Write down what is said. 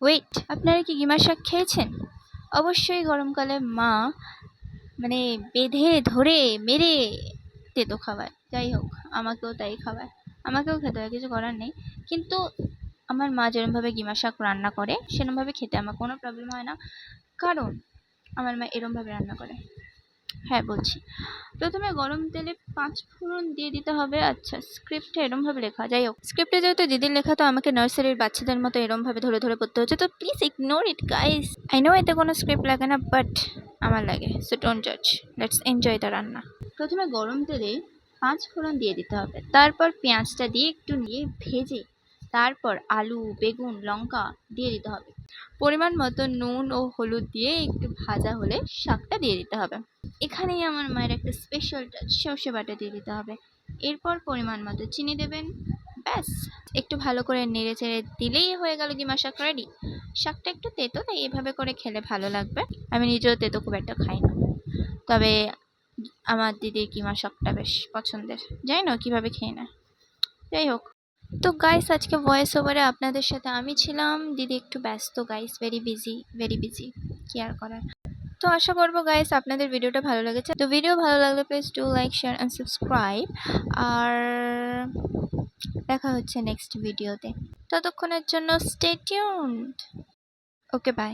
Wait, আপনারা কি গিমার শাক খেয়েছেন? অবশ্যই গরমকালে মা মানে বেঁধে ধরে মেরে তেতো খাওয়ায়। যাই হোক, আমাকেও তাই খাওয়ায়, আমাকেও খেতে হয়, কিছু করার নেই। কিন্তু আমার মা যেরমভাবে গিমা শাক রান্না করে সেরমভাবে খেতে আমার কোনো প্রবলেম হয় না, কারণ আমার মা এরমভাবে রান্না করে। হ্যাঁ বলছি, প্রথমে গরম তেলে 5 ফোড়ন দিয়ে দিতে হবে। আচ্ছা, স্ক্রিপ্টে এরম ভাবে লেখা, যাই হোক, স্ক্রিপ্টে যেহেতু দিদির লেখা তো আমাকে নার্সারির বাচ্চাদের মতো এরম ভাবে ধরে ধরে পড়তে হচ্ছে, তো please ignore it guys. I know এতে কোনো স্ক্রিপ্ট লাগে না, বাট আমার লাগে, সো ডোন্ট জাজ, লেটস এনজয় দ্য রান্না। প্রথমে গরম তেলে 5 ফোড়ন দিয়ে দিতে হবে, তারপর পেঁয়াজটা দিয়ে একটু নিয়ে ভেজে তারপর আলু, বেগুন, লঙ্কা দিয়ে দিতে হবে। পরিমাণ মতো নুন ও হলুদ দিয়ে একটু ভাজা হলে শাকটা দিয়ে দিতে হবে। এখানেই আমার মায়ের একটা স্পেশাল টাচ, সর্ষে বাটা দিয়ে দিতে হবে। এরপর পরিমাণ মতো চিনি দেবেন, ব্যাস একটু ভালো করে নেড়ে চেড়ে দিলেই হয়ে গেল গিমা শাক রেডি। শাকটা একটু তেতো, তাই এভাবে করে খেলে ভালো লাগবে। আমি নিজেও তেতো খুব একটা খাই না, তবে আমার দিদির কিমা শাকটা বেশ পছন্দের, জানি না কিভাবে খেয়ে নেয়। যাই হোক, তো গাইস আজকে ভয়েস ওভারে আপনাদের সাথে আমি ছিলাম, দিদি একটু ব্যস্ত guys, very busy very busy, কি আর করার। তো আশা করবো গাইস আপনাদের ভিডিওটা ভালো লেগেছে। তো ভিডিও ভালো লাগলে please do like, share and subscribe. আর দেখা হচ্ছে নেক্সট ভিডিওতে, ততক্ষণের জন্য স্টে টিউনড। Okay, by.